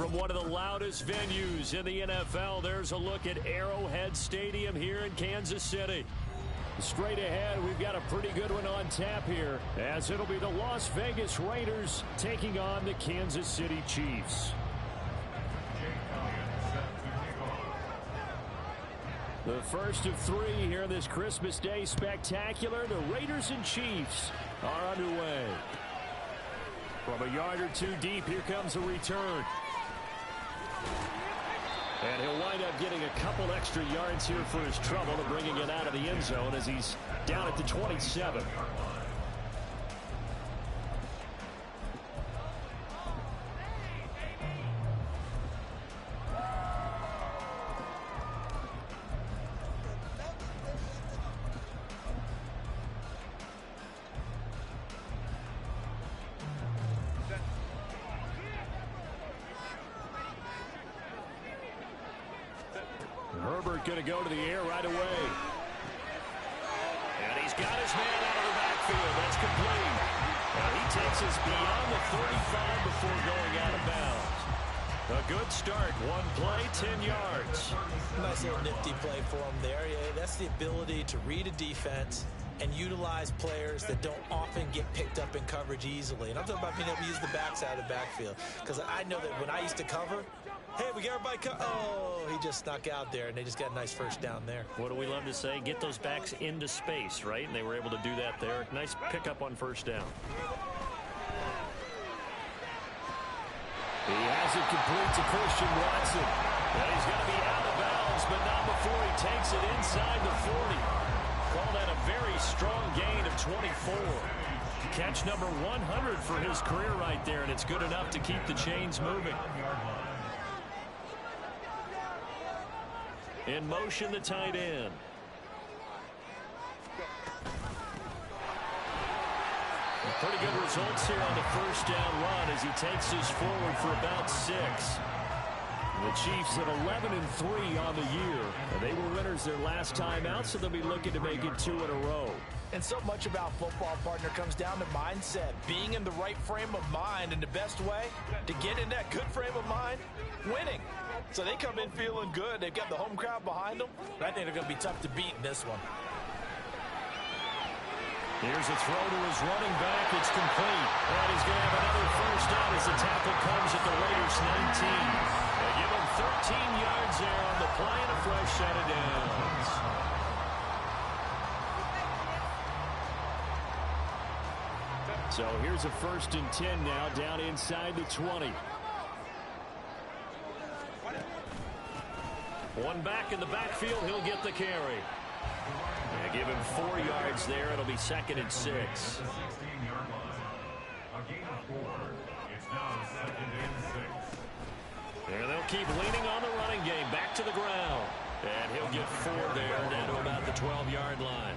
From one of the loudest venues in the NFL, there's a look at Arrowhead Stadium here in Kansas City. Straight ahead, we've got a pretty good one on tap here, as it'll be the Las Vegas Raiders taking on the Kansas City Chiefs. The first of three here in this Christmas Day spectacular. The Raiders and Chiefs are underway. From a yard or two deep, here comes a return. And he'll wind up getting a couple extra yards here for his trouble and bringing it out of the end zone as he's down at the 27. Herbert going to go to the air right away. And he's got his man out of the backfield. That's complete. And he takes us beyond the 35 before going out of bounds. A good start. One play, 10 yards. Nice little nifty play for him there. Yeah, that's the ability to read a defense and utilize players that don't often get picked up in coverage easily. And I'm talking about being able to use the backside of the backfield. Because I know that when I used to cover, hey, we got everybody oh, he just snuck out there, and they just got a nice first down there. What do we love to say? Get those backs into space, right? And they were able to do that there. Nice pickup on first down. He has it complete to Christian Watson. And he's going to be out of bounds, but not before he takes it inside the 40. Call that a very strong gain of 24. Catch number 100 for his career right there, and it's good enough to keep the chains moving. In motion, the tight end. Pretty good results here on the first down run as he takes us forward for about 6. The Chiefs at 11-3 on the year. They were winners their last time out, so they'll be looking to make it 2 in a row. And so much about football, partner, comes down to mindset. Being in the right frame of mind, and the best way to get in that good frame of mind, winning. So they come in feeling good. They've got the home crowd behind them. I think they're going to be tough to beat in this one. Here's a throw to his running back. It's complete. And he's going to have another first down as the tackle comes at the Raiders' 19. They give him 13 yards there on the play and a fresh set of downs. So here's a 1st and 10 now, down inside the 20. One back in the backfield, he'll get the carry. Yeah, give him 4 yards there. It'll be 2nd and 6. There they'll keep leaning on the running game. Back to the ground. And he'll get 4 there, down to about the 12-yard line.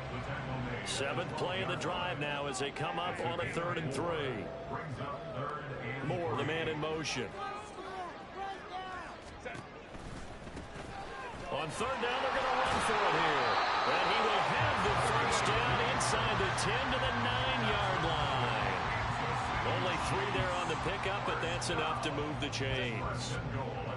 7th play of the drive now as they come up on a 3rd and 3. Moore, the man in motion. On 3rd down, they're going to run for it here. And he will have the first down inside the 10 to the 9-yard line. Only 3 there on the pickup, but that's enough to move the chains.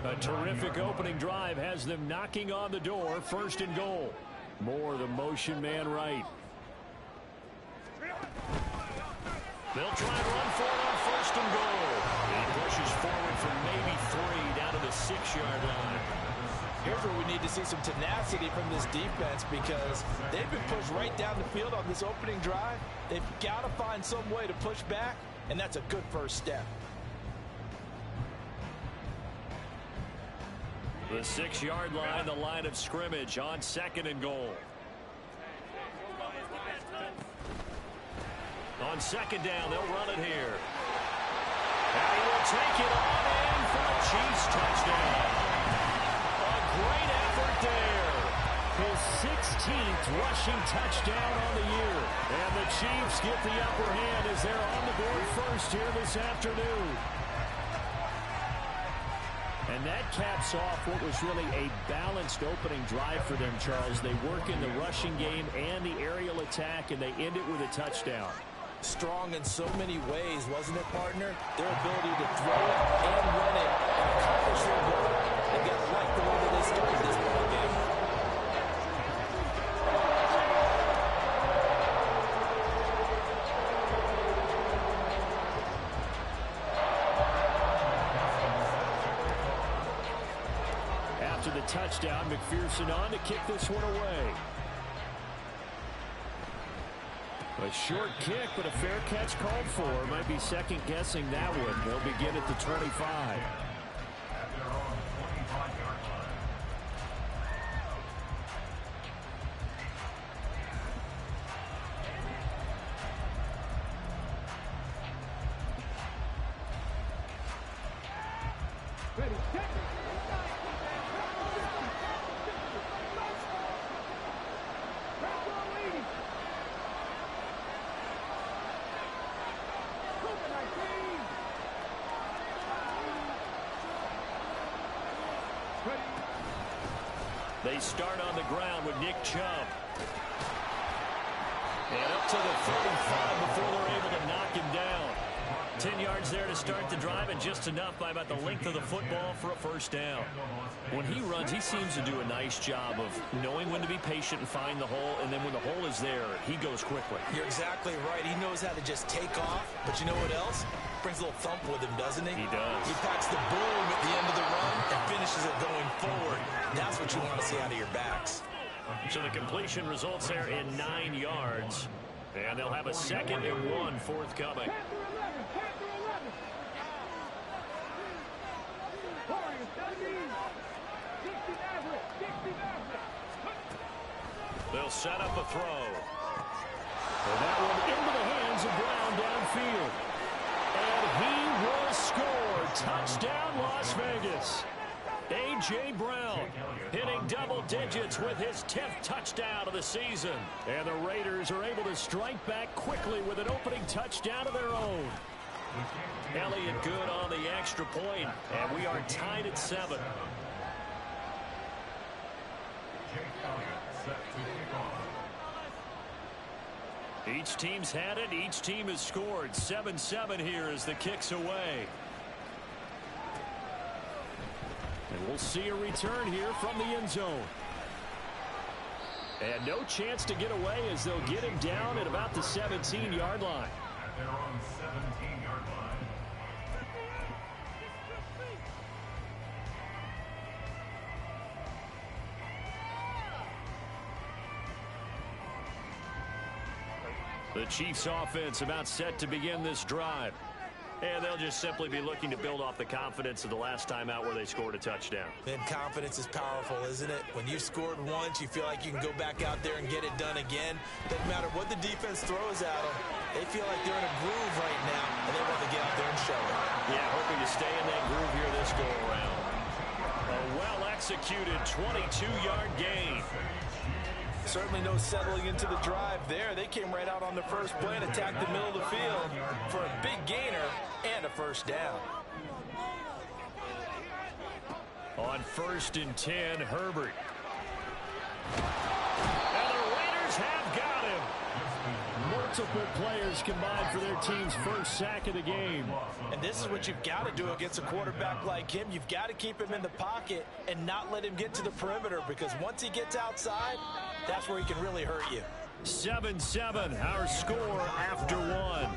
A terrific opening drive has them knocking on the door. 1st and goal. Moore, the motion man right. They'll try and run for it on 1st and goal. He pushes forward from maybe 3 down to the 6-yard line. Here's where we need to see some tenacity from this defense, because they've been pushed right down the field on this opening drive. They've got to find some way to push back, and that's a good first step. The 6-yard line, the line of scrimmage on 2nd and goal. On 2nd down, they'll run it here. And he will take it on in for a Chiefs touchdown. Great effort there. His 16th rushing touchdown on the year. And the Chiefs get the upper hand as they're on the board first here this afternoon. And that caps off what was really a balanced opening drive for them, Charles. They work in the rushing game and the aerial attack, and they end it with a touchdown. Strong in so many ways, wasn't it, partner? Their ability to throw it and run it at a accomplish their goal, they've got to like the way that they started this ball game. After the touchdown, McPherson on to kick this one away. A short kick, but a fair catch called for. Might be second-guessing that one. They'll begin at the 25. They start on the ground with Nick Chubb. And up to the 35 before they're able to knock him down. 10 yards there to start the drive, and just enough by about the length of the football for a first down. When he runs, he seems to do a nice job of knowing when to be patient and find the hole, and then when the hole is there, he goes quickly. You're exactly right. He knows how to just take off, but you know what else? Brings a little thump with him, doesn't he? He does. He packs the boom at the end of the run and finishes it going forward. That's what you want to see out of your backs. So the completion results there in 9 yards, and they'll have a 2nd and 1 forthcoming. They'll set up a throw. And that one into the hands of Brown downfield. And he will score. Touchdown, Las Vegas. A.J. Brown hitting double digits with his 10th touchdown of the season. And the Raiders are able to strike back quickly with an opening touchdown of their own. Elliott good on the extra point, and we are tied at 7. Each team's had it. Each team has scored. 7-7 here as the kick's away. And we'll see a return here from the end zone. And no chance to get away as they'll get him down at about the 17-yard line. They're on 17-yard line. The Chiefs offense about set to begin this drive. And they'll just simply be looking to build off the confidence of the last time out where they scored a touchdown. And confidence is powerful, isn't it? When you've scored once, you feel like you can go back out there and get it done again. Doesn't matter what the defense throws at them. They feel like they're in a groove right now, and they want to get out there and show it. Yeah, hoping to stay in that groove here this go-around. A well-executed 22-yard gain. Certainly no settling into the drive there. They came right out on the first play and attacked the middle of the field for a big gainer and a first down. On 1st and 10, Herbert. And the Raiders have got him. Multiple players combined for their team's first sack of the game. And this is what you've got to do against a quarterback like him. You've got to keep him in the pocket and not let him get to the perimeter, because once he gets outside, that's where he can really hurt you. 7-7, our score after 1.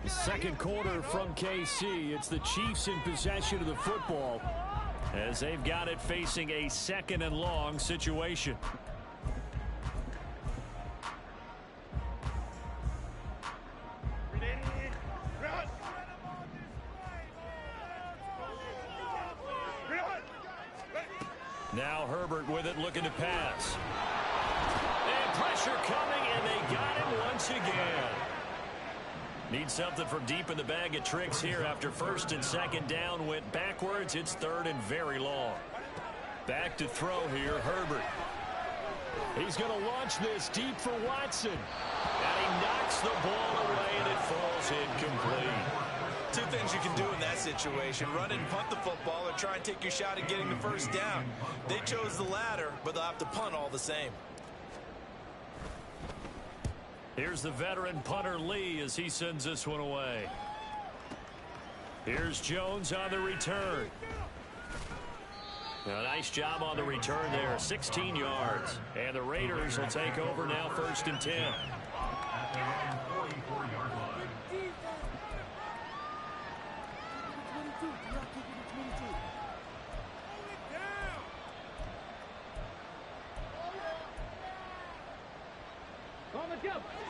Second quarter from KC. It's the Chiefs in possession of the football as they've got it facing a 2nd and long situation. Now Herbert with it, looking to pass. And pressure coming, and they got him once again. Need something from deep in the bag of tricks here after 1st and 2nd down went backwards. It's 3rd and very long. Back to throw here, Herbert. He's going to launch this deep for Watson. And he knocks the ball away, and it falls incomplete. Two things you can do in that situation: run and punt the football, or try and take your shot at getting the first down. They chose the latter, but they'll have to punt all the same. Here's the veteran punter Lee as he sends this one away. Here's Jones on the return. A nice job on the return there, 16 yards. And the Raiders will take over now, 1st and 10. At their own 44-yard line.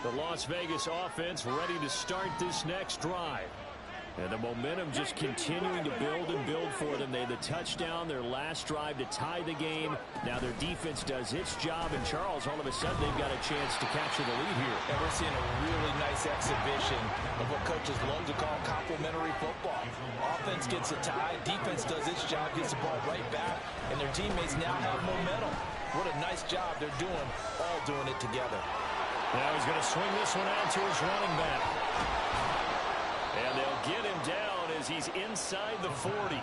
The Las Vegas offense ready to start this next drive. And the momentum just continuing to build and build for them. They had the touchdown, their last drive to tie the game. Now their defense does its job. And Charles, all of a sudden, they've got a chance to capture the lead here. And we're seeing a really nice exhibition of what coaches love to call complementary football. Offense gets a tie, defense does its job, gets the ball right back, and their teammates now have momentum. What a nice job they're doing, all doing it together. Now he's going to swing this one out to his running back. And they'll get him down as he's inside the 40.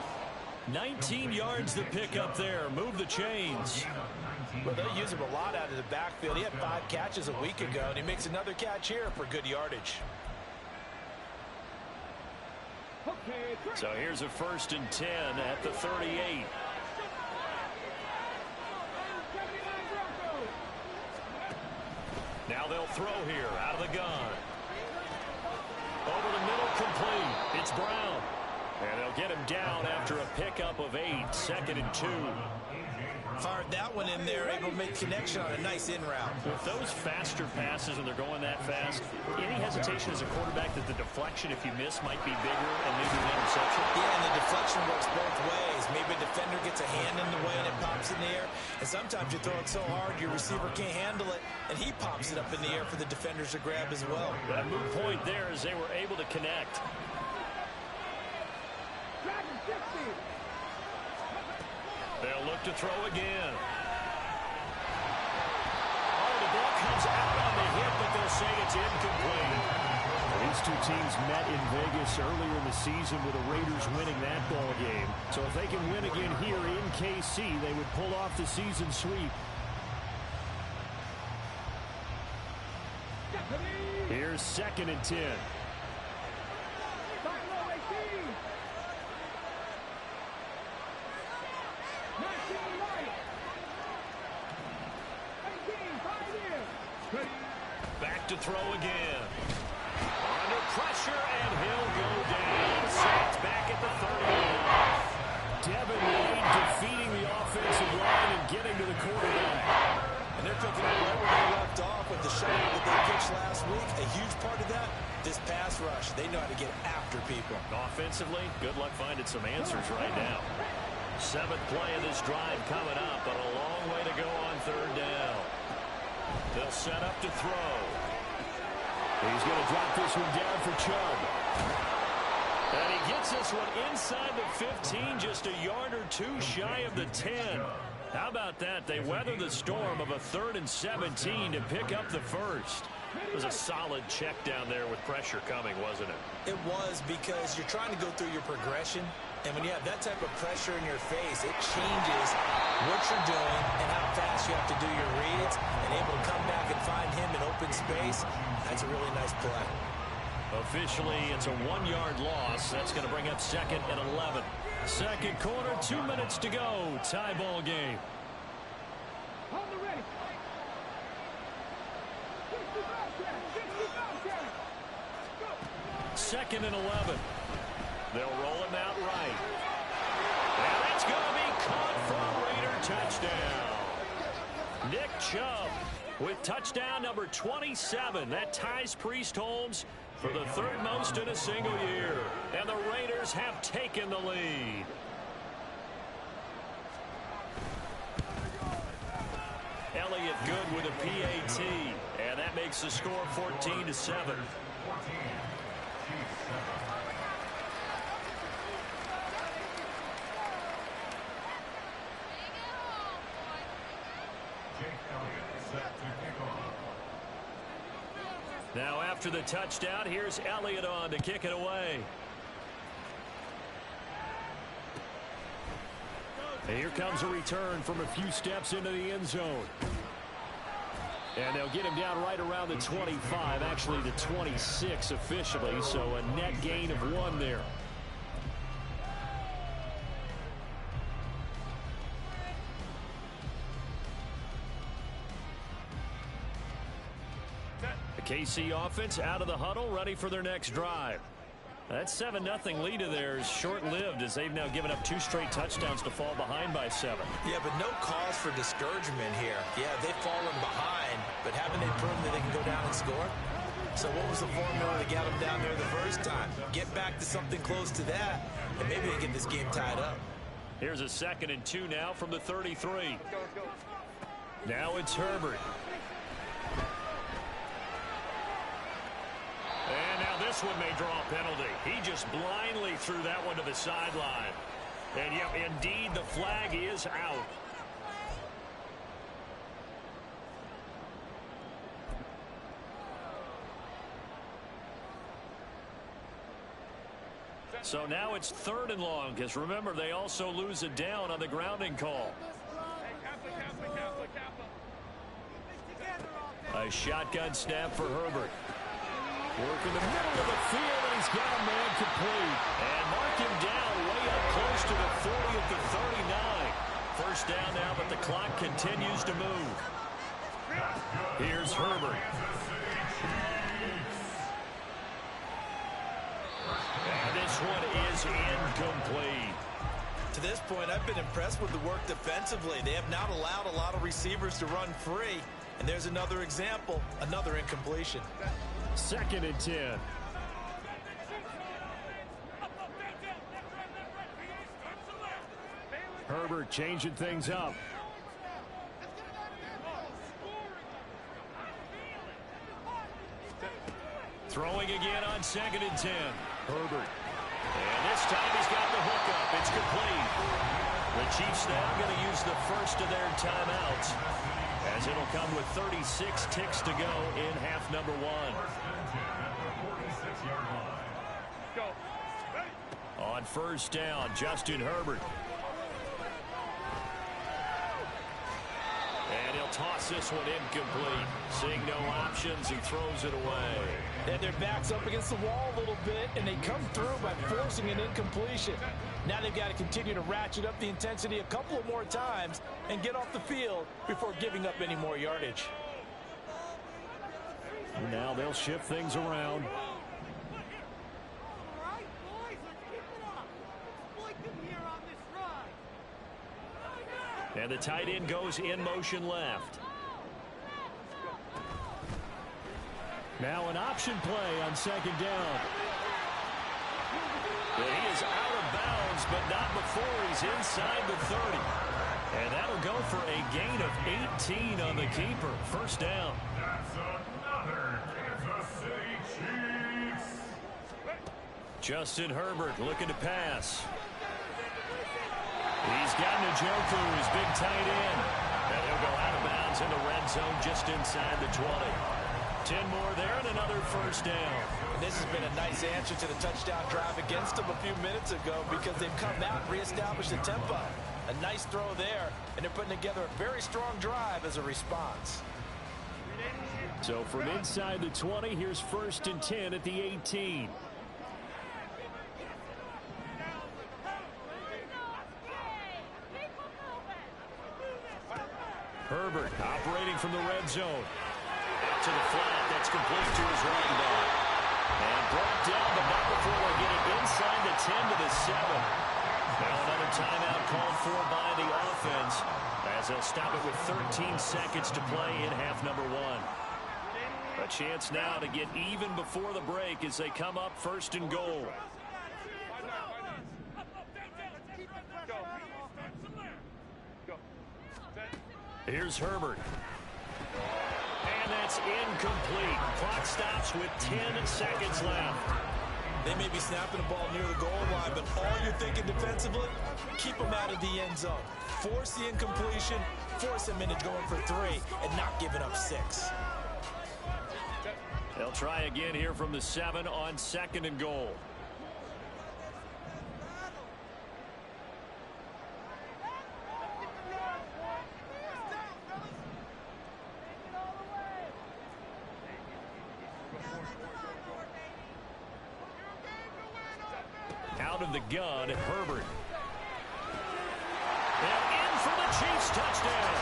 19 yards to pick up there. Move the chains. Well, they'll use him a lot out of the backfield. He had 5 catches a week ago, and he makes another catch here for good yardage. So here's a 1st and 10 at the 38. Now they'll throw here out of the gun. Over the middle, complete. It's Brown. And they'll get him down after a pickup of 8. 2nd and 2. Fired that one in there, able to make connection on a nice in route. With those faster passes and they're going that fast, any hesitation as a quarterback that the deflection, if you miss, might be bigger and maybe an interception? Yeah, and the deflection works both ways. Maybe a defender gets a hand in the way and it pops in the air. And sometimes you throw it so hard your receiver can't handle it, and he pops it up in the air for the defenders to grab as well. But a moot point there as they were able to connect. They'll look to throw again. Oh, the ball comes out on the hit, but they'll say it's incomplete. These two teams met in Vegas earlier in the season with the Raiders winning that ball game. So if they can win again here in KC, they would pull off the season sweep. Here's 2nd and 10. Back to throw again. Under pressure, and he'll go down. Sacked back at the 30. Devin Wade defeating the offensive line and getting to the quarterback. And they're picking up right where they left off with the shot that they pitched last week. A huge part of that, this pass rush. They know how to get after people. Offensively, good luck finding some answers right now. 7th play of this drive coming up, but a long way to go on 3rd down. They'll set up to throw. He's going to drop this one down for Chubb. And he gets this one inside the 15, just a yard or 2 shy of the 10. How about that? They weather the storm of a 3rd and 17 to pick up the first. It was a solid check down there with pressure coming, wasn't it? It was, because you're trying to go through your progression. And when you have that type of pressure in your face, it changes what you're doing and how fast you have to do your reads, and able to come back and find him in open space. That's a really nice play. Officially, it's a 1-yard loss. That's going to bring up 2nd and 11. 2nd quarter, 2 minutes to go. Tie ball game. 2nd and 11. They'll roll him out right. And that's going to be caught for a Raider touchdown. Nick Chubb with touchdown number 27. That ties Priest Holmes for the 3rd most in a single year. And the Raiders have taken the lead. Elliott good with a PAT. And that makes the score 14-7. Now after the touchdown, here's Elliott on to kick it away. And here comes a return from a few steps into the end zone. And they'll get him down right around the 25, actually the 26 officially, so a net gain of 1 there. KC offense out of the huddle, ready for their next drive. That 7-0 lead of theirs short-lived as they've now given up 2 straight touchdowns to fall behind by 7. Yeah, but no cause for discouragement here. Yeah, they've fallen behind, but haven't they proven that they can go down and score? So what was the formula that got them down there the first time? Get back to something close to that, and maybe they get this game tied up. Here's a 2nd and 2 now from the 33. Now it's Herbert. And now this one may draw a penalty. He just blindly threw that one to the sideline. And yep, indeed, the flag is out. So now it's 3rd and long, because remember, they also lose a down on the grounding call. A shotgun snap for Herbert. Work in the middle of the field, and he's got a man complete. And mark him down way up close to the 40 at the 39. First down now, but the clock continues to move. Here's Herbert. And this one is incomplete. To this point, I've been impressed with the work defensively. They have not allowed a lot of receivers to run free. And there's another example, another incompletion. 2nd and 10. Herbert changing things up. Throwing again on 2nd and 10. Herbert. And this time he's got the hook up. It's complete. The Chiefs now going to use the first of their timeouts, as it'll come with 36 ticks to go in half number 1. On first down, Justin Herbert. And he'll toss this one incomplete. Seeing no options, he throws it away. And their back's up against the wall a little bit, and they come through by forcing an incompletion. Now they've got to continue to ratchet up the intensity a couple of more times and get off the field before giving up any more yardage. Now they'll shift things around. And the tight end goes in motion left. Now an option play on 2nd down. And he is out of bounds, but not before he's inside the 30. And that'll go for a gain of 18 on the keeper. First down. That's another Kansas City Chiefs. Justin Herbert looking to pass. He's got Njoku, his big tight end. And he'll go out of bounds in the red zone just inside the 20. 10 more there and another first down. And this has been a nice answer to the touchdown drive against them a few minutes ago, because they've come out and reestablished the tempo. A nice throw there, and they're putting together a very strong drive as a response. So from inside the 20, here's 1st and 10 at the 18. Herbert operating from the red zone. Out to the flat. That's complete to his running back. And brought down, but not before they get it inside the 10 to the 7. Now another timeout called for by the offense, as they'll stop it with 13 seconds to play in half number 1. A chance now to get even before the break as they come up 1st and goal. Here's Herbert. And that's incomplete. Clock stops with 10 seconds left. They may be snapping the ball near the goal line, but all you're thinking defensively, keep them out of the end zone. Force the incompletion, force them into going for 3, and not giving up 6. They'll try again here from the 7 on 2nd and goal. Out of the gun, Herbert. And in for the Chiefs touchdown.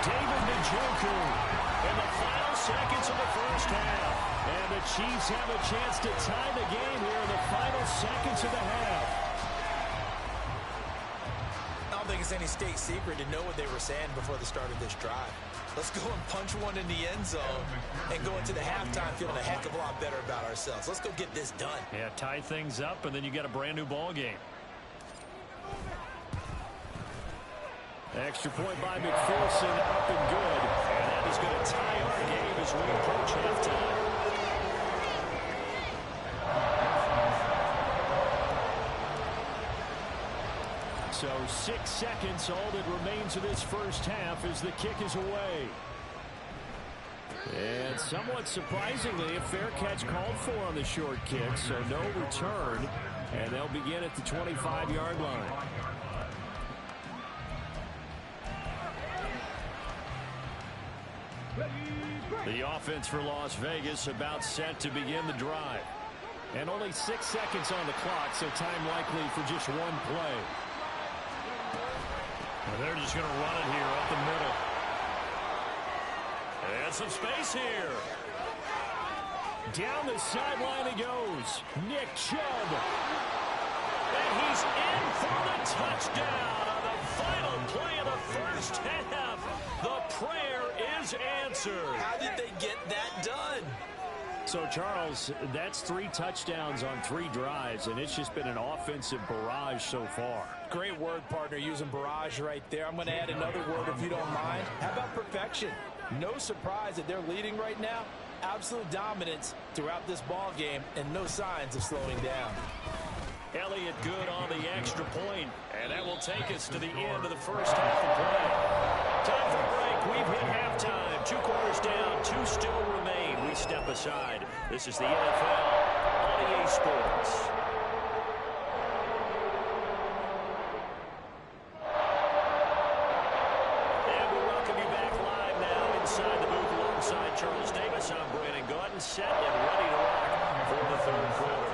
David Njoku. in the final seconds of the first half. And the Chiefs have a chance to tie the game here in the final seconds of the half. I don't think it's any state secret to know what they were saying before the start of this drive. Let's go and punch one in the end zone and go into the halftime feeling a heck of a lot better about ourselves. Let's go get this done. Yeah, tie things up, and then you get a brand new ball game. Extra point by McPherson, up and good. And that is going to tie our game as we approach halftime. So 6 seconds, all that remains of this first half as the kick is away. And somewhat surprisingly, a fair catch called for on the short kick, so no return. And they'll begin at the 25-yard line. The offense for Las Vegas about set to begin the drive. And only 6 seconds on the clock, so time likely for just one play. And they're just going to run it here up the middle. And some space here. Down the sideline he goes. Nick Chubb. And he's in for the touchdown on the final play of the first half. The prayer is answered. How did they get that done? So, Charles, that's 3 touchdowns on 3 drives, and it's just been an offensive barrage so far. Great word, partner, using barrage right there. I'm going to add another word if you don't mind. How about perfection? No surprise that they're leading right now. Absolute dominance throughout this ball game and no signs of slowing down. Elliott good on the extra point, and that will take us to the end of the first half of play. Time for a break. We've hit halftime. 2 quarters down, 2 still remain. We step aside. This is the NFL on EA Sports. And we welcome you back live now inside the booth alongside Charles Davis. I'm Brandon Gaudin, set and ready to rock for the third quarter.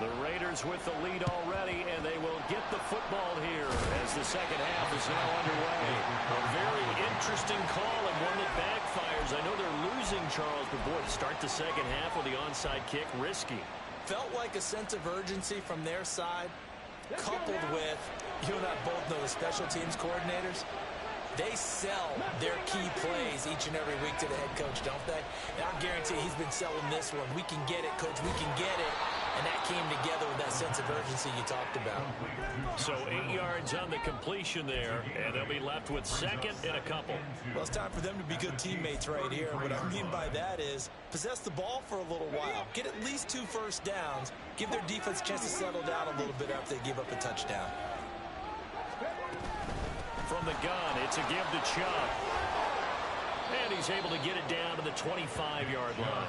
The Raiders with the lead already, and they will get the football here as the second half is now underway. A very interesting call and one that backfires. I know they're losing, Charles, but boy, to start the second half with the onside kick, risky. Felt like a sense of urgency from their side, coupled with, you and I both know the special teams coordinators. They sell their key plays each and every week to the head coach, don't they? And I guarantee he's been selling this one. We can get it, coach, we can get it. And that came together with that sense of urgency you talked about. So 8 yards on the completion there, and they'll be left with second and a couple. Well, it's time for them to be good teammates right here. What I mean by that is possess the ball for a little while. Get at least 2 first downs. Give their defense a chance to settle down a little bit after they give up a touchdown. From the gun, it's a give to Chubb. And he's able to get it down to the 25-yard line.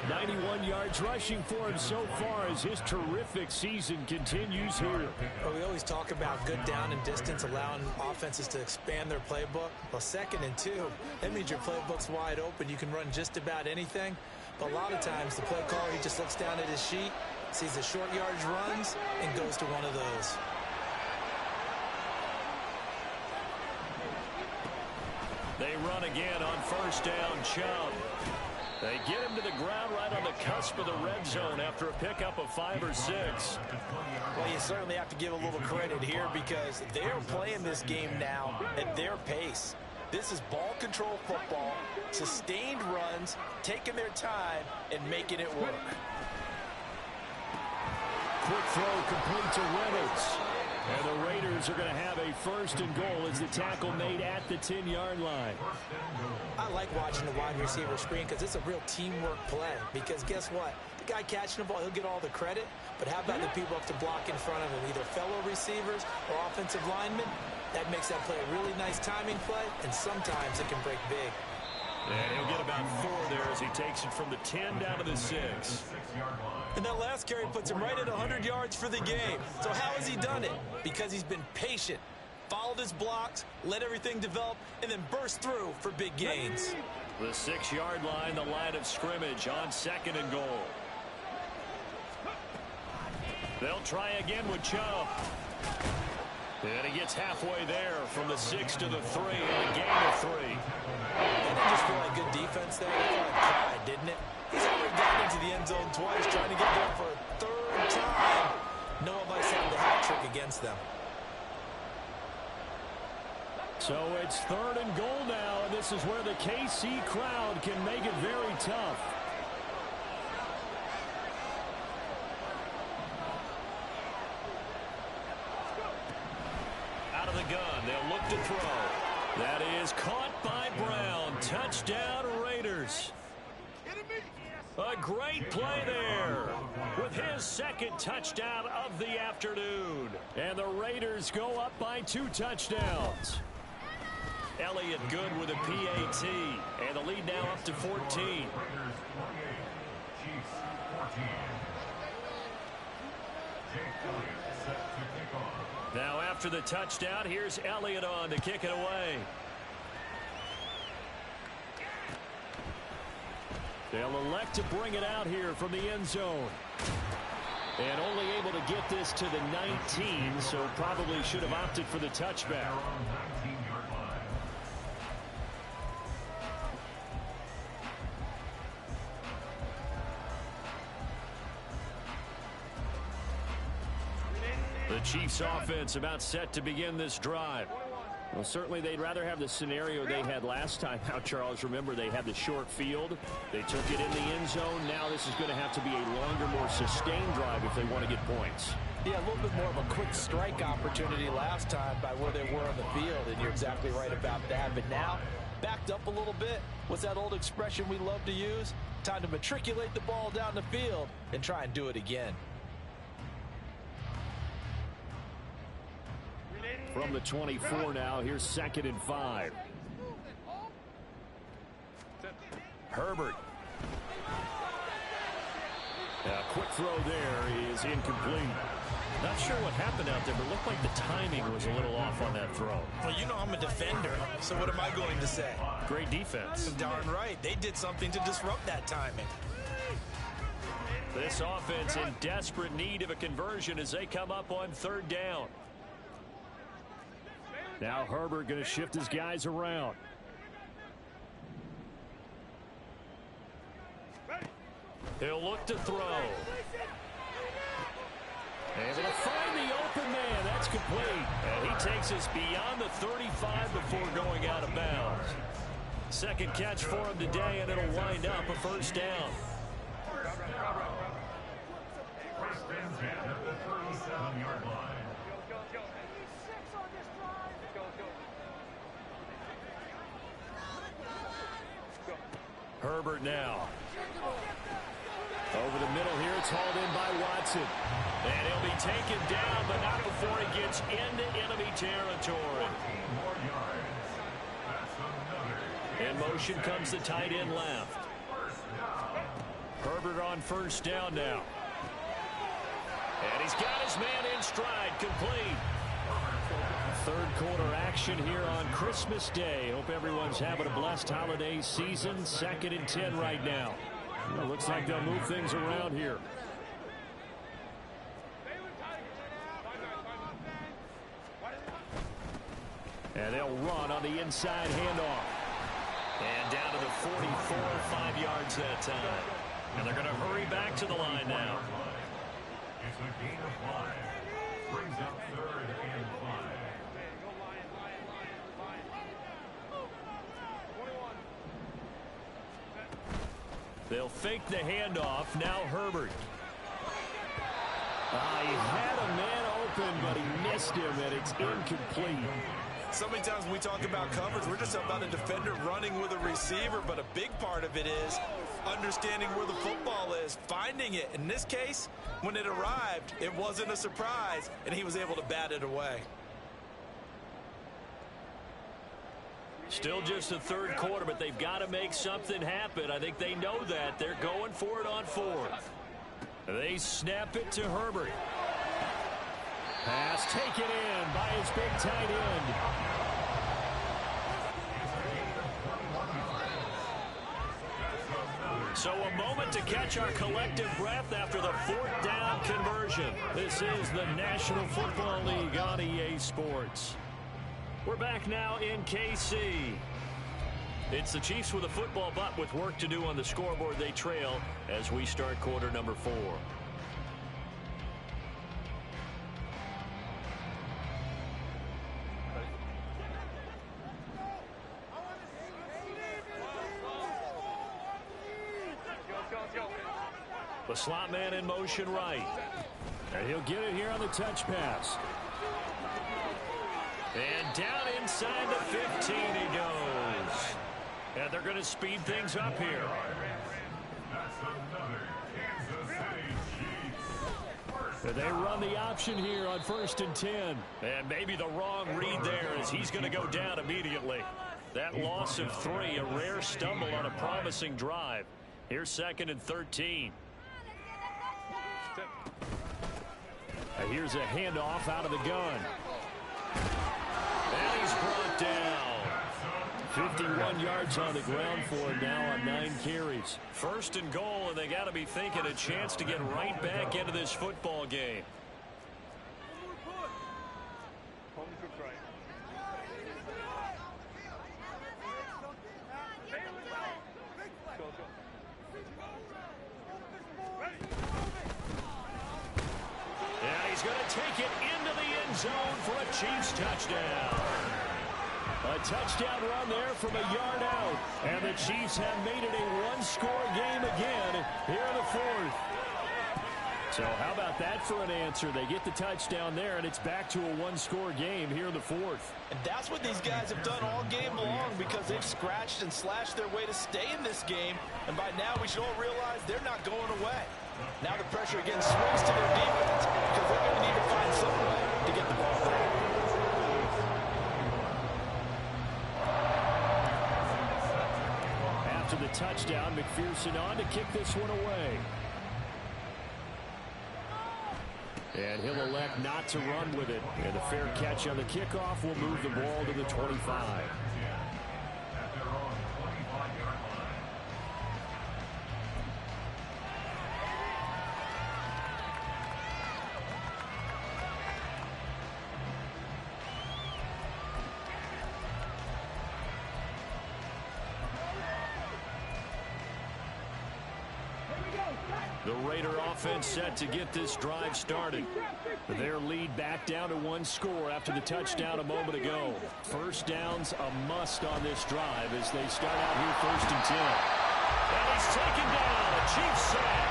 91 yards rushing for him so far as his terrific season continues here. Well, we always talk about good down and distance, allowing offenses to expand their playbook. Well, 2nd and 2, that means your playbook's wide open. You can run just about anything. But a lot of times, the play caller, he just looks down at his sheet, sees the short yardage runs, and goes to one of those. They run again on first down, Chubb. They get him to the ground right on the cusp of the red zone after a pickup of 5 or 6. Well, you certainly have to give a little credit here because they're playing this game now at their pace. This is ball control football, sustained runs, taking their time, and making it work. Quick throw complete to Reynolds. And the Raiders are going to have a 1st and goal as the tackle made at the 10-yard line. I like watching the wide receiver screen because it's a real teamwork play. Because guess what? The guy catching the ball, he'll get all the credit. But how about the people up to block in front of him, either fellow receivers or offensive linemen? That makes that play a really nice timing play, and sometimes it can break big. And he'll get about 4 there as he takes it from the 10 down to the 6. And that last carry puts him right at 100 yards for the game. So how has he done it? Because he's been patient, followed his blocks, let everything develop, and then burst through for big gains. The 6-yard line, the line of scrimmage on 2nd and goal. They'll try again with Chubb. And he gets halfway there from the 6 to the 3 and a gain of 3. That didn't just feel like good defense there. It felt like pride, didn't it? He's already gotten into the end zone twice, trying to get there for a third time. No one likes having the hat trick against them. So it's 3rd and goal now, and this is where the KC crowd can make it very tough. Out of the gun, they'll look to throw. That is caught by Brown. Touchdown, Raiders. A great play there with his 2nd touchdown of the afternoon. And the Raiders go up by 2 touchdowns. Elliott good with a PAT. And the lead now up to 14. Now after the touchdown, here's Elliott on to kick it away. They'll elect to bring it out here from the end zone. And only able to get this to the 19, so probably should have opted for the touchback. The Chiefs offense about set to begin this drive. Well, certainly they'd rather have the scenario they had last time out, Charles. Remember, they had the short field. They took it in the end zone. Now this is going to have to be a longer, more sustained drive if they want to get points. Yeah, a little bit more of a quick strike opportunity last time by where they were on the field, and you're exactly right about that. But now, backed up a little bit. What's that old expression we love to use? Time to matriculate the ball down the field and try and do it again. From the 24 now, here's 2nd and 5. Herbert. A quick throw there is incomplete. Not sure what happened out there, but it looked like the timing was a little off on that throw. Well, you know I'm a defender, so what am I going to say? Great defense. Darn right. They did something to disrupt that timing. This offense in desperate need of a conversion as they come up on 3rd down. Now Herbert going to shift his guys around. He'll look to throw. Able to find the open man. That's complete. And he takes us beyond the 35 before going out of bounds. 2nd catch for him today, and it'll wind up a 1st down. First and 10 at the 37-yard line. Herbert now. Over the middle here, it's hauled in by Watson. And he'll be taken down, but not before he gets into enemy territory. In motion comes the tight end left. Herbert on 1st down now. And he's got his man in stride, complete. 3rd quarter action here on Christmas Day. Hope everyone's having a blessed holiday season. 2nd and 10 right now. Well, looks like they'll move things around here. And they'll run on the inside handoff. And down to the 44, 5 yards that time. And they're going to hurry back to the line now. It's a gain of 5. Brings up 3rd and 5. They'll fake the handoff. Now Herbert. He had a man open, but he missed him, and it's incomplete. So many times when we talk about coverage, we're just about a defender running with a receiver, but a big part of it is understanding where the football is, finding it. In this case, when it arrived, it wasn't a surprise, and he was able to bat it away. Still just the 3rd quarter, but they've got to make something happen. I think they know that. They're going for it on 4th. They snap it to Herbert. Pass taken in by his big tight end. So a moment to catch our collective breath after the 4th down conversion. This is the National Football League on EA Sports. We're back now in KC. It's the Chiefs with a football, but with work to do on the scoreboard. They trail as we start quarter number 4. The slot man in motion right. And he'll get it here on the touch pass. And down inside the 15 he goes. And they're going to speed things up here. And they run the option here on 1st and 10. And maybe the wrong read there as he's going to go down immediately. That loss of 3, a rare stumble on a promising drive. Here's 2nd and 13. And here's a handoff out of the gun. And he's brought down. 51 yards on the ground for him now on 9 carries. 1st and goal, and they got to be thinking a chance to get right back into this football game. Take it into the end zone for a Chiefs touchdown. A touchdown run there from a yard out. And the Chiefs have made it a one-score game again here in the 4th. So how about that for an answer? They get the touchdown there, and it's back to a one-score game here in the 4th. And that's what these guys have done all game long because they've scratched and slashed their way to stay in this game. And by now we should all realize they're not going away. Now the pressure again swings to their defense because they're going to need to find some way to get the ball back. After the touchdown, McPherson on to kick this one away. And he'll elect not to run with it. And a fair catch on the kickoff will move the ball to the 25. The Raider offense set to get this drive started. Their lead back down to 1 score after the touchdown a moment ago. 1st down's a must on this drive as they start out here 1st and 10. And he's taken down. A Chiefs sack.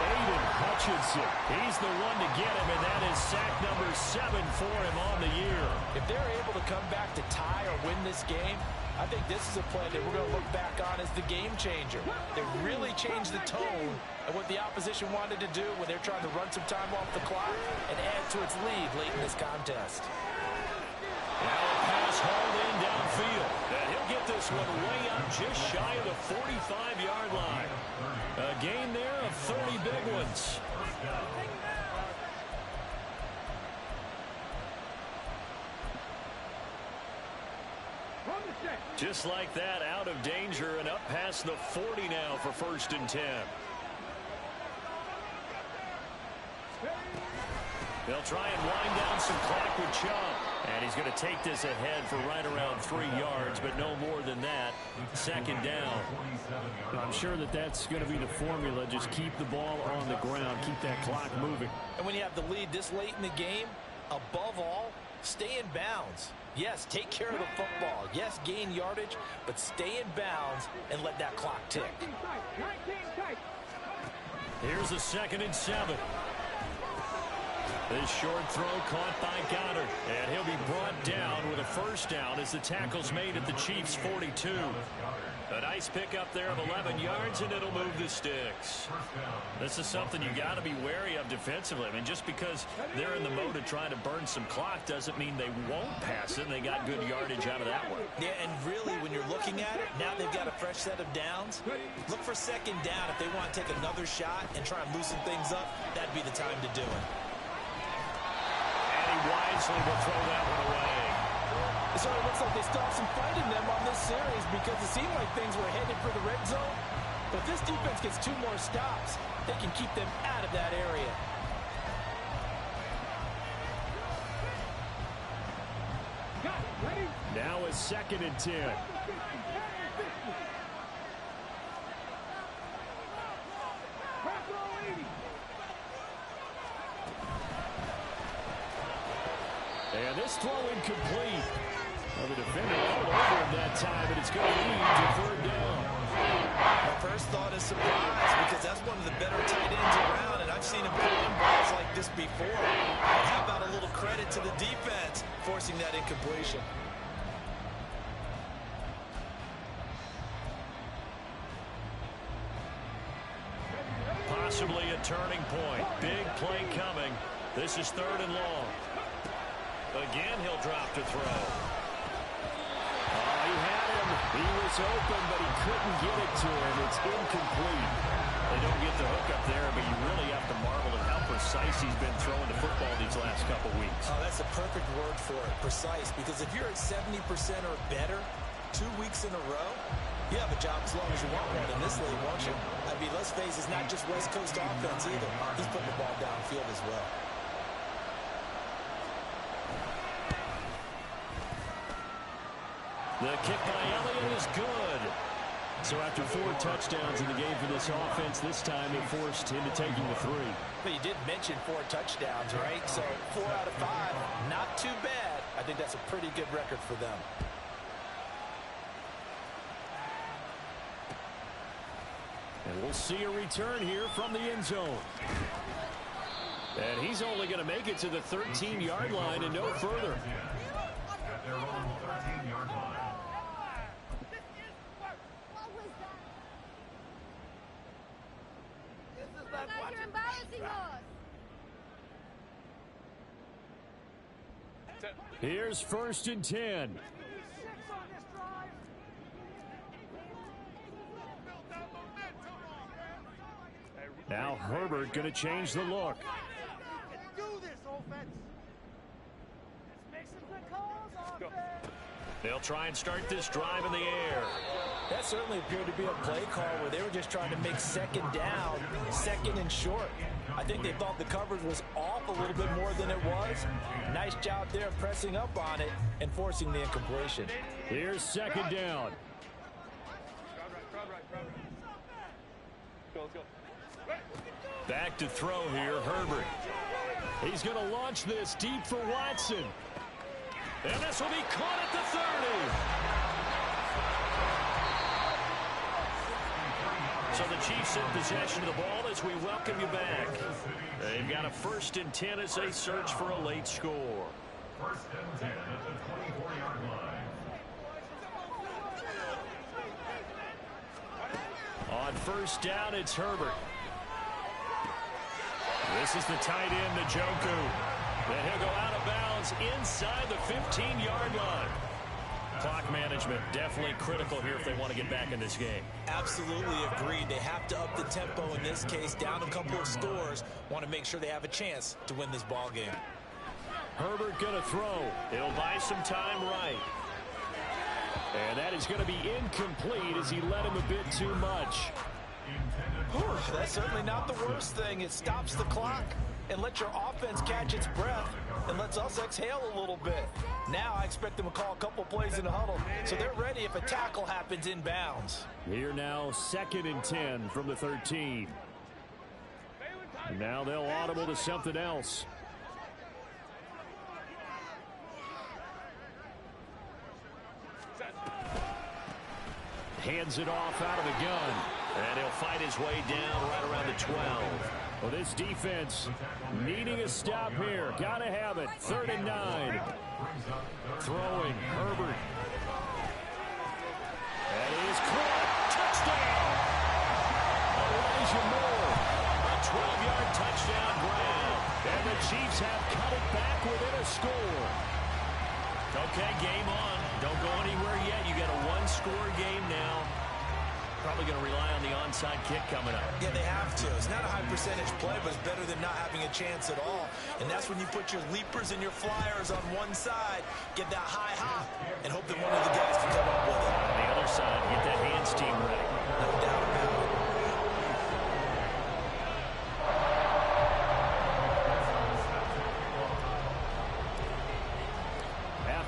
Aiden Hutchinson. He's the one to get him, and that is sack number 7 for him on the year. If they're able to come back to tie or win this game, I think this is a play that we're going to look back on as the game changer. They really changed the tone of what the opposition wanted to do when they're trying to run some time off the clock and add to its lead late in this contest. Now a pass hauled in downfield. And he'll get this one way up just shy of the 45-yard line. A gain there of 30 big ones. Just like that, out of danger and up past the 40 now for 1st and 10. They'll try and wind down some clock with Chubb. And he's going to take this ahead for right around 3 yards, but no more than that. 2nd down. I'm sure that that's going to be the formula. Just keep the ball on the ground. Keep that clock moving. And when you have the lead this late in the game, above all, stay in bounds. Yes, take care of the football. Yes, gain yardage, but stay in bounds and let that clock tick. Here's a 2nd and 7. This short throw caught by Goddard, and he'll be brought down with a 1st down as the tackle's made at the Chiefs' 42. A nice pickup there of 11 yards, and it'll move the sticks. This is something you got to be wary of defensively. I mean, just because they're in the mode of trying to burn some clock doesn't mean they won't pass it. They got good yardage out of that one. Yeah, and really, when you're looking at it, now they've got a fresh set of downs. Look for 2nd down if they want to take another shot and try and loosen things up. That'd be the time to do it. And he wisely will throw that one away. So it looks like they still have some fight in them on this series because it seemed like things were headed for the red zone. But if this defense gets 2 more stops, they can keep them out of that area. Now a 2nd and 10. And this throw incomplete. Well, the defender all over him that time, and it's going to lead to 3rd down. My first thought is surprise, because that's one of the better tight ends around, and I've seen him pull in balls like this before. But how about a little credit to the defense forcing that incompletion? Possibly a turning point. Big play coming. This is 3rd and long. Again, he'll drop to throw. Oh, he had him. He was open, but he couldn't get it to him. It's incomplete. They don't get the hook up there, but you really have to marvel at how precise he's been throwing the football these last couple weeks. Oh, that's a perfect word for it, precise, because if you're at 70% or better 2 weeks in a row, you have a job as long as you want one in this league, won't you? I mean, let's face it, it's not just West Coast offense either. He's putting the ball downfield as well. The kick by Elliott is good. So after 4 touchdowns in the game for this offense, this time it forced him to taking the 3. But you did mention 4 touchdowns, right? So 4 out of 5, not too bad. I think that's a pretty good record for them. And we'll see a return here from the end zone. And he's only going to make it to the 13-yard line and no further. At their own 13-yard line. You're embarrassing us. Here's 1st and 10. Now Herbert going to change the look. They'll try and start this drive in the air. That certainly appeared to be a play call where they were just trying to make 2nd down, 2nd and short. I think they thought the coverage was off a little bit more than it was. Nice job there pressing up on it and forcing the incompletion. Here's 2nd down. Back to throw here, Herbert. He's going to launch this deep for Watson. And this will be caught at the 30. So the Chiefs in possession of the ball as we welcome you back. They've got a 1st and 10 as they search for a late score. 1st and 10 at the 24-yard line. On 1st down, it's Herbert. This is the tight end, Njoku. Then he'll go out of bounds inside the 15-yard line. Clock management definitely critical here if they want to get back in this game. Absolutely agreed. They have to up the tempo in this case, down a couple of scores. Want to make sure they have a chance to win this ball game. Herbert going to throw. He'll buy some time right. And that is going to be incomplete as he led him a bit too much. Whew, that's certainly not the worst thing. It stops the clock and lets your offense catch its breath and lets us exhale a little bit. Now I expect them to call a couple plays in the huddle, so they're ready if a tackle happens inbounds. Here now, 2nd and 10 from the 13. Now they'll audible to something else. Hands it off out of the gun. And he'll fight his way down right around the 12. Well, this defense needing a stop here. Got to have it. 3rd and 9. Throwing Herbert. That is caught. Touchdown. Elijah Moore. A 12-yard touchdown grab. And the Chiefs have cut it back within a score. Okay, game on. Don't go anywhere yet. You got a 1-score game now. Probably going to rely on the onside kick coming up. Yeah, they have to. It's not a high percentage play, but it's better than not having a chance at all. And that's when you put your leapers and your flyers on one side, get that high hop, and hope that one of the guys can come up with it. On the other side, get that hands team ready. No doubt about it.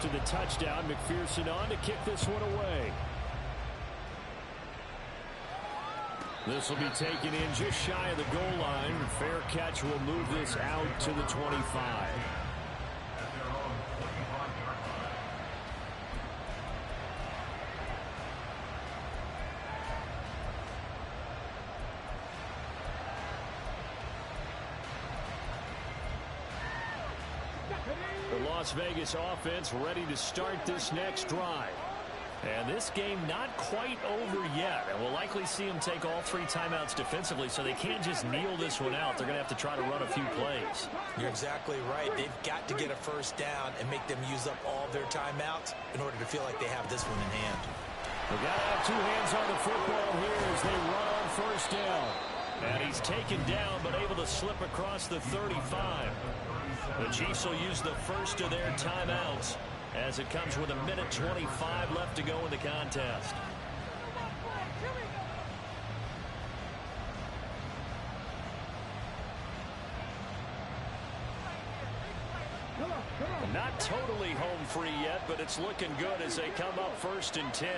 after the touchdown. McPherson on to kick this one away. This will be taken in just shy of the goal line. Fair catch will move this out to the 25. The Las Vegas offense ready to start this next drive. And this game not quite over yet. And we'll likely see them take all 3 timeouts defensively, so they can't just kneel this one out. They're going to have to try to run a few plays. You're exactly right. They've got to get a first down and make them use up all their timeouts in order to feel like they have this one in hand. They've got to have 2 hands on the football here as they run on first down. And he's taken down but able to slip across the 35. The Chiefs will use the first of their timeouts as it comes with 1:25 left to go in the contest. Not totally home free yet, but it's looking good as they come up 1st and 10.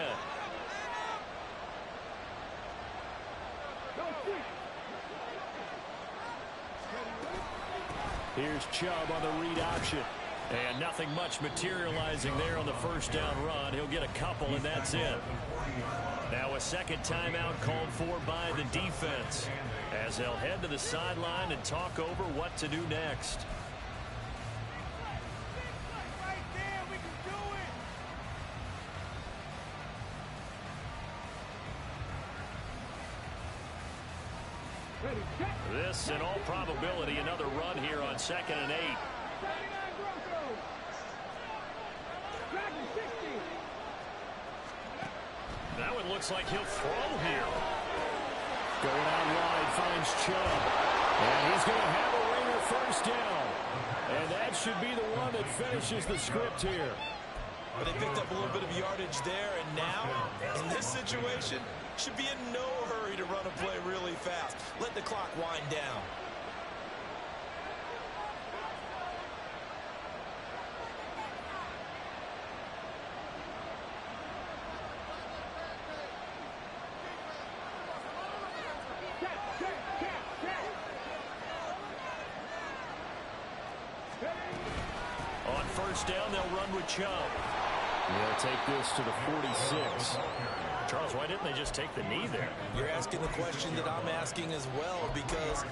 Here's Chubb on the read option. And nothing much materializing there on the first down run. He'll get a couple, and that's it. Now a second timeout called for by the defense as they'll head to the sideline and talk over what to do next. This, in all probability, another run here on 2nd and 8. That one looks like he'll throw here. Going out wide, finds Chubb. And he's going to have a ringer first down. And that should be the one that finishes the script here. But they picked up a little bit of yardage there, and now, in this situation, should be in no hurry to run a play really fast. Let the clock wind down. On first down, they'll run with Chubb. They'll take this to the 46. Charles, why didn't they just take the knee there? You're asking the question that I'm asking as well, because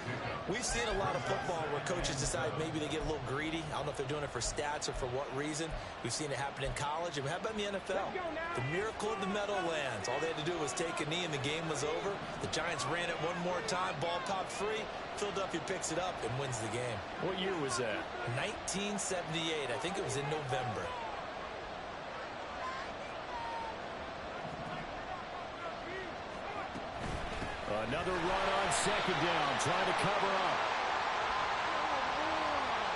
we've seen a lot of football where coaches decide maybe they get a little greedy. I don't know if they're doing it for stats or for what reason. We've seen it happen in college, and how about in the NFL? The miracle of the Meadowlands. All they had to do was take a knee, and the game was over. The Giants ran it one more time, ball popped free. Philadelphia picks it up and wins the game. What year was that? 1978. I think it was in November. Another run on second down, trying to cover up.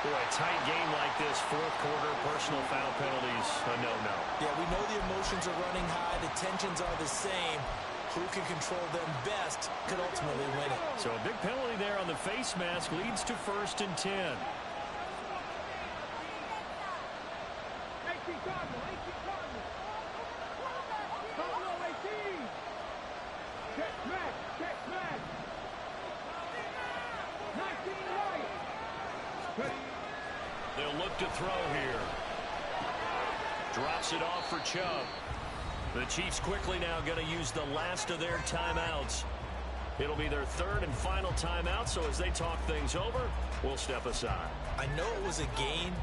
Boy, a tight game like this, 4th quarter, personal foul penalties, a no-no. Yeah, we know the emotions are running high, the tensions are the same. Who can control them best could ultimately win it. So a big penalty there on the face mask leads to 1st and 10. They'll look to throw here. Drops it off for Chubb. The Chiefs quickly now going to use the last of their timeouts. It'll be their 3rd and final timeout, so as they talk things over, we'll step aside. I know it was a gain,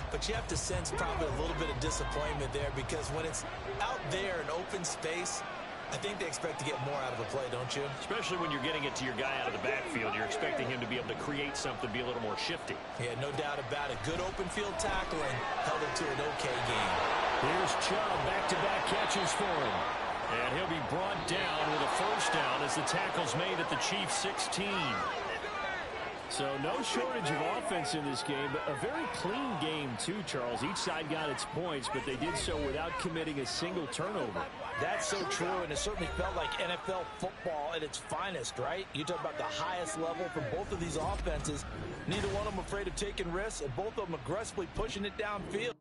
but you have to sense probably a little bit of disappointment there, because when it's out there in open space, I think they expect to get more out of the play, don't you? Especially when you're getting it to your guy out of the backfield. You're expecting him to be able to create something, be a little more shifty. Yeah, no doubt about it. Good open field tackling held it to an okay game. Here's Chubb, back-to-back catches for him. And he'll be brought down with a first down as the tackle's made at the Chiefs' 16. So no shortage of offense in this game, but a very clean game too, Charles. Each side got its points, but they did so without committing a single turnover. That's so true, and it certainly felt like NFL football at its finest, right? You talk about the highest level for both of these offenses. Neither one of them afraid of taking risks, and both of them aggressively pushing it downfield.